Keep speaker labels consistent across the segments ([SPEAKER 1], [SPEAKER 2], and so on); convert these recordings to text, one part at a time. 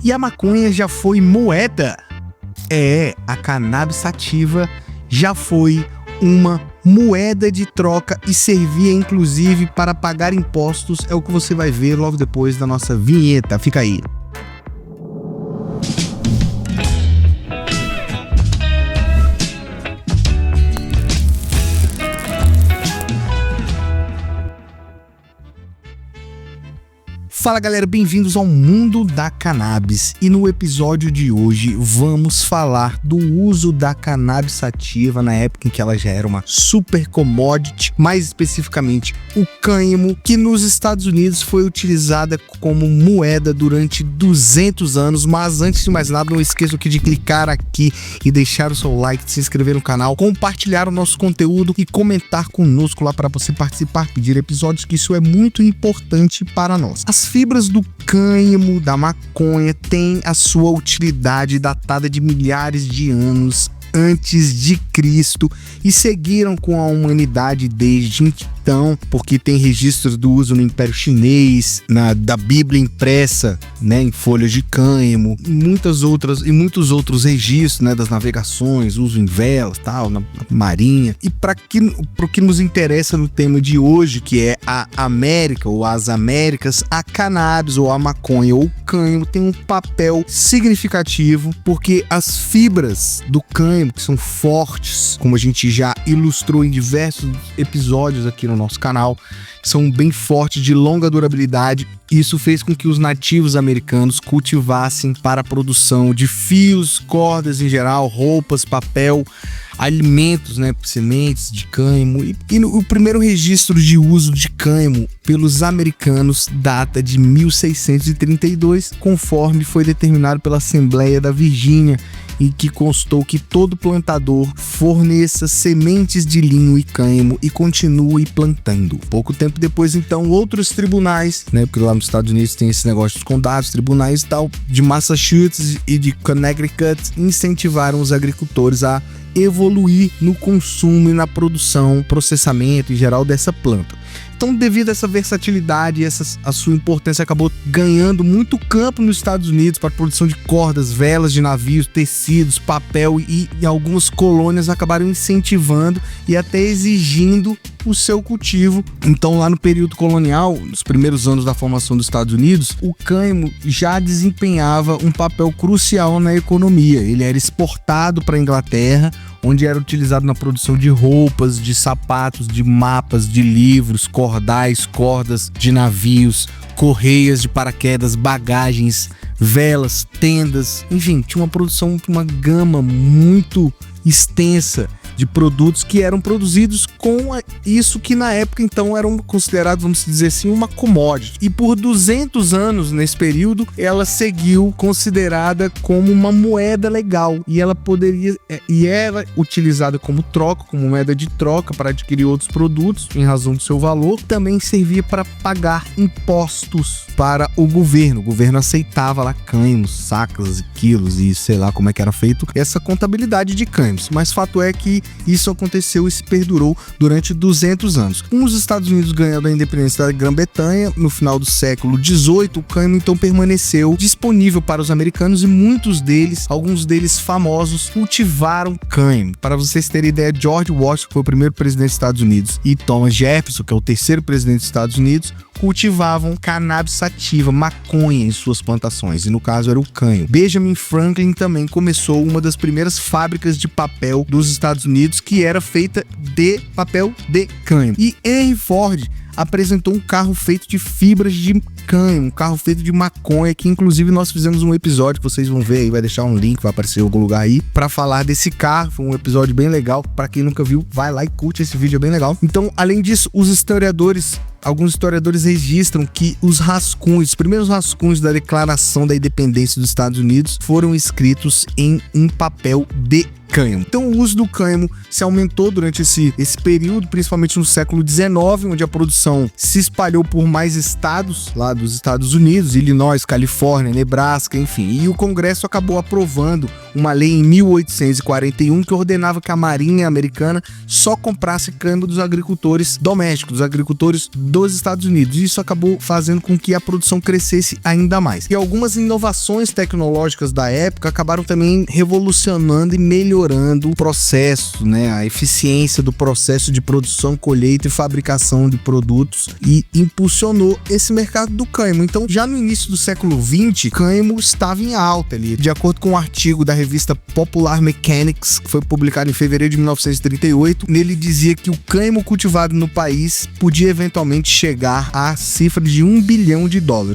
[SPEAKER 1] E a maconha já foi moeda? A cannabis sativa já foi uma moeda de troca e servia inclusive para pagar impostos. É o que você vai ver logo depois da nossa vinheta. Fica aí. Fala galera, bem-vindos ao mundo da cannabis, e no episódio de hoje vamos falar do uso da cannabis sativa na época em que ela já era uma super commodity, mais especificamente o cânhamo, que nos Estados Unidos foi utilizada como moeda durante 200 anos. Mas antes de mais nada, não esqueça aqui de clicar aqui e deixar o seu like, de se inscrever no canal, compartilhar o nosso conteúdo e comentar conosco lá para você participar, pedir episódios, que isso é muito importante para nós. As fibras do cânhamo, da maconha, têm a sua utilidade datada de milhares de anos antes de Cristo e seguiram com a humanidade desde então, porque tem registros do uso no Império Chinês, da Bíblia impressa, em folhas de cânhamo, e muitos outros registros, das navegações, uso em velas, tal, na marinha. E para o que nos interessa no tema de hoje, que é a América ou as Américas, a cannabis ou a maconha ou o cânhamo tem um papel significativo, porque as fibras do cânhamo, que são fortes, como a gente já ilustrou em diversos episódios aqui no nosso canal, são bem fortes, de longa durabilidade. Isso fez com que os nativos americanos cultivassem para a produção de fios, cordas em geral, roupas, papel, alimentos, sementes de cânhamo. E o primeiro registro de uso de cânhamo pelos americanos data de 1632, conforme foi determinado pela Assembleia da Virgínia, e que constou que todo plantador forneça sementes de linho e cânhamo e continue plantando. Pouco tempo depois, então, outros tribunais, porque lá nos Estados Unidos tem esse negócio dos condados, tribunais e tal, de Massachusetts e de Connecticut, incentivaram os agricultores a evoluir no consumo e na produção, processamento em geral dessa planta. Então, devido a essa versatilidade e a sua importância, acabou ganhando muito campo nos Estados Unidos para a produção de cordas, velas de navios, tecidos, papel, e algumas colônias acabaram incentivando e até exigindo o seu cultivo. Então, lá no período colonial, nos primeiros anos da formação dos Estados Unidos, o cânhamo já desempenhava um papel crucial na economia. Ele era exportado para a Inglaterra, onde era utilizado na produção de roupas, de sapatos, de mapas, de livros, cordais, cordas de navios, correias de paraquedas, bagagens, velas, tendas, enfim, tinha uma produção, uma gama muito extensa de produtos que eram produzidos com isso que na época então eram considerados, vamos dizer assim, uma commodity. E por 200 anos nesse período ela seguiu considerada como uma moeda legal, e ela era utilizada como troca, como moeda de troca para adquirir outros produtos em razão do seu valor. Também servia para pagar impostos para o governo. O governo aceitava lá cânhamos, sacas e quilos e sei lá como é que era feito essa contabilidade de cânhamos. Mas fato é que isso aconteceu e se perdurou durante 200 anos. Com os Estados Unidos ganhando a independência da Grã-Bretanha no final do século XVIII, o cânhamo então permaneceu disponível para os americanos, e muitos deles, alguns deles famosos, cultivaram cânhamo. Para vocês terem ideia, George Washington, que foi o primeiro presidente dos Estados Unidos, e Thomas Jefferson, que é o terceiro presidente dos Estados Unidos, cultivavam cannabis sativa, maconha, em suas plantações, e no caso era o cânhamo. Benjamin Franklin também começou uma das primeiras fábricas de papel dos Estados Unidos, que era feita de papel de cânhamo. E Henry Ford apresentou um carro feito de fibras de cânhamo, um carro feito de maconha, que inclusive nós fizemos um episódio, que vocês vão ver aí, vai deixar um link, vai aparecer em algum lugar aí, para falar desse carro. Foi um episódio bem legal, para quem nunca viu, vai lá e curte esse vídeo, é bem legal. Então, além disso, alguns historiadores registram que os primeiros rascunhos da Declaração da Independência dos Estados Unidos foram escritos em um papel de cânhamo. Então o uso do cânhamo se aumentou durante esse período, principalmente no século XIX, onde a produção se espalhou por mais estados lá dos Estados Unidos, Illinois, Califórnia, Nebraska, enfim. E o Congresso acabou aprovando uma lei em 1841 que ordenava que a Marinha americana só comprasse cânhamo dos agricultores domésticos, dos agricultores dos Estados Unidos. E isso acabou fazendo com que a produção crescesse ainda mais. E algumas inovações tecnológicas da época acabaram também revolucionando e melhorando o processo, né, a eficiência do processo de produção, colheita e fabricação de produtos, e impulsionou esse mercado do cânhamo. Então, já no início do século XX, cânhamo estava em alta ali. De acordo com um artigo da revista Popular Mechanics, que foi publicado em fevereiro de 1938, nele dizia que o cânhamo cultivado no país podia eventualmente chegar à cifra de $1 bilhão.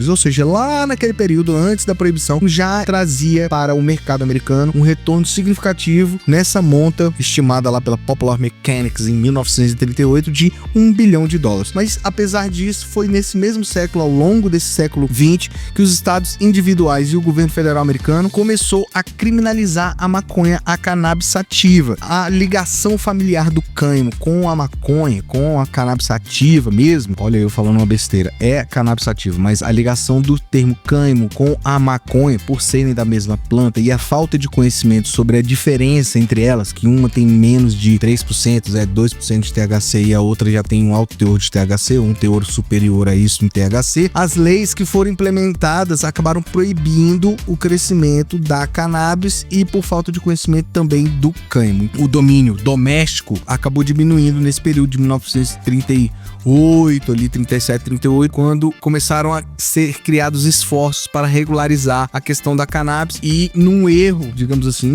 [SPEAKER 1] Ou seja, lá naquele período, antes da proibição, já trazia para o mercado americano um retorno significativo nessa monta estimada lá pela Popular Mechanics em 1938 de $1 bilhão. Mas apesar disso, foi nesse mesmo século, ao longo desse século XX, que os estados individuais e o governo federal americano começou a criminalizar a maconha, a cannabis sativa. A ligação familiar do cânhamo com a maconha, com a cannabis sativa mesmo, olha eu falando uma besteira, é cannabis sativa, mas a ligação do termo cânhamo com a maconha, por serem da mesma planta, e a falta de conhecimento sobre a diferença entre elas, que uma tem menos de 3%, 2% de THC, e a outra já tem um alto teor de THC, um teor superior a isso em THC, as leis que foram implementadas acabaram proibindo o crescimento da cannabis e, por falta de conhecimento, também do cânhamo. O domínio doméstico acabou diminuindo nesse período de 1938, ali 37, 38, quando começaram a ser criados esforços para regularizar a questão da cannabis, e num erro, digamos assim,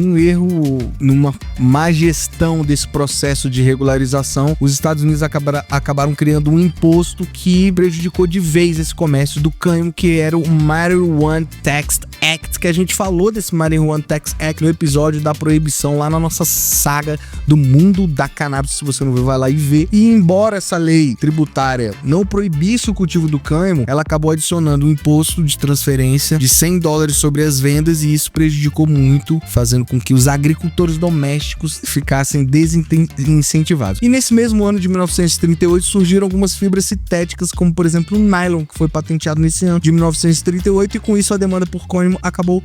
[SPEAKER 1] numa má gestão desse processo de regularização, os Estados Unidos acabaram criando um imposto que prejudicou de vez esse comércio do cânhamo, que era o Marijuana Tax Act, que a gente falou desse Marijuana Tax Act no episódio da proibição lá na nossa saga do mundo da cannabis. Se você não viu, vai lá e vê. E embora essa lei tributária não proibisse o cultivo do cânhamo, ela acabou adicionando um imposto de transferência de $100 sobre as vendas, e isso prejudicou muito, fazendo com que os agricultores domésticos ficassem desincentivados. E nesse mesmo ano de 1938 surgiram algumas fibras sintéticas, como por exemplo o nylon, que foi patenteado nesse ano de 1938, e com isso a demanda por cânhamo acabou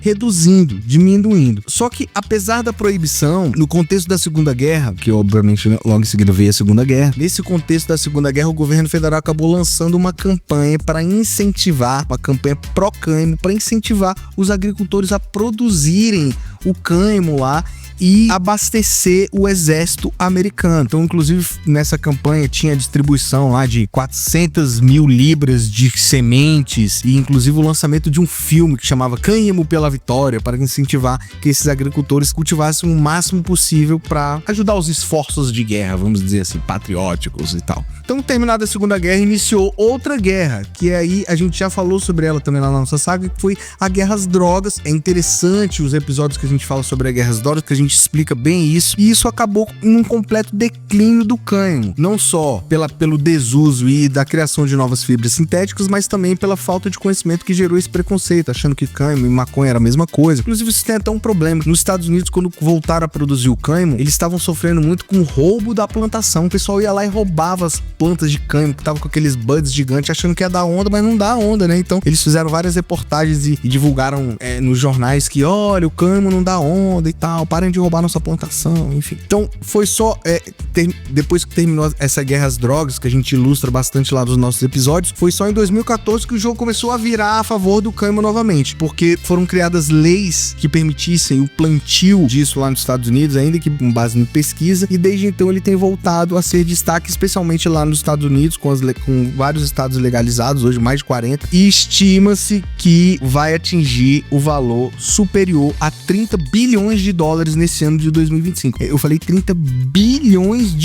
[SPEAKER 1] diminuindo. Só que apesar da proibição, no contexto da Segunda Guerra, que obviamente logo em seguida veio a Segunda Guerra, nesse contexto da Segunda Guerra o governo federal acabou lançando uma campanha para incentivar, uma campanha pró-cânhamo, para incentivar os agricultores a produzirem o cânhamo lá e abastecer o exército americano. Então, inclusive, nessa campanha tinha a distribuição lá de 400 mil libras de sementes, e inclusive o lançamento de um filme que chamava Cânhamo pela Vitória, para incentivar que esses agricultores cultivassem o máximo possível para ajudar os esforços de guerra, vamos dizer assim, patrióticos e tal. Então, terminada a Segunda Guerra, iniciou outra guerra, que aí a gente já falou sobre ela também lá na nossa saga, que foi a Guerra às Drogas. É interessante os episódios que a gente fala sobre a Guerra às Drogas, que a gente explica bem isso, e isso acabou em um completo declínio do cânhamo, não só pelo desuso e da criação de novas fibras sintéticas, mas também pela falta de conhecimento que gerou esse preconceito, achando que cânhamo e maconha era a mesma coisa. Inclusive, isso tem até um problema. Nos Estados Unidos, quando voltaram a produzir o cânhamo, eles estavam sofrendo muito com o roubo da plantação. O pessoal ia lá e roubava as plantas de cânhamo, que estavam com aqueles buds gigantes, achando que ia dar onda, mas não dá onda, né? Então, eles fizeram várias reportagens e divulgaram nos jornais que, olha, o cânhamo não dá onda e tal, parem de roubar nossa plantação, enfim. Então, foi só depois que terminou essa guerra às drogas, que a gente ilustra bastante lá nos nossos episódios, foi só em 2014 que o jogo começou a virar a favor do cânhamo novamente, porque foram criadas leis que permitissem o plantio disso lá nos Estados Unidos, ainda que com base em pesquisa, e desde então ele tem voltado a ser destaque, especialmente lá nos Estados Unidos, com vários estados legalizados, hoje mais de 40, e estima-se que vai atingir o valor superior a $30 bilhões nesse ano de 2025. Eu falei $30 bilhões,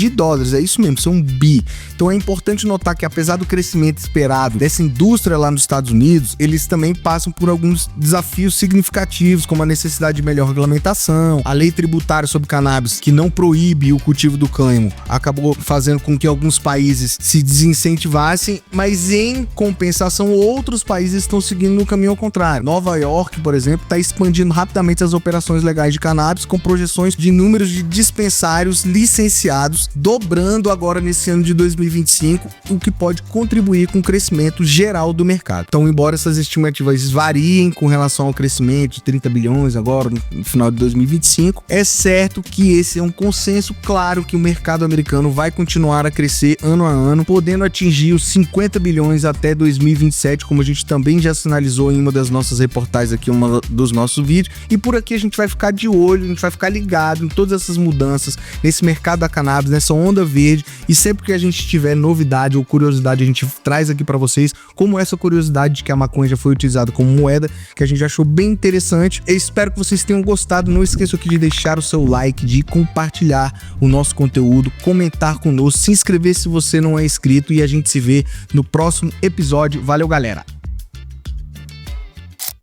[SPEAKER 1] é isso mesmo, são bi. Então é importante notar que, apesar do crescimento esperado dessa indústria lá nos Estados Unidos, eles também passam por alguns desafios significativos, como a necessidade de melhor regulamentação, a lei tributária sobre cannabis, que não proíbe o cultivo do cânhamo, acabou fazendo com que alguns países se desincentivassem, mas em compensação outros países estão seguindo no caminho ao contrário. Nova York, por exemplo, está expandindo rapidamente as operações legais de cannabis, com projeções de números de dispensários licenciados dobrando agora nesse ano de 2025, o que pode contribuir com o crescimento geral do mercado. Então, embora essas estimativas variem com relação ao crescimento de 30 bilhões agora no final de 2025, é certo que esse é um consenso claro que o mercado americano vai continuar a crescer ano a ano, podendo atingir os 50 bilhões até 2027, como a gente também já sinalizou em uma das nossas reportagens aqui, uma dos nossos vídeos. E por aqui a gente vai ficar de olho, a gente vai ficar ligado em todas essas mudanças nesse mercado da cannabis, nessa onda verde, e sempre que a gente tiver novidade ou curiosidade, a gente traz aqui para vocês, como essa curiosidade de que a maconha já foi utilizada como moeda, que a gente achou bem interessante. Eu espero que vocês tenham gostado. Não esqueça aqui de deixar o seu like, de compartilhar o nosso conteúdo, comentar conosco, se inscrever se você não é inscrito, e a gente se vê no próximo episódio. Valeu, galera!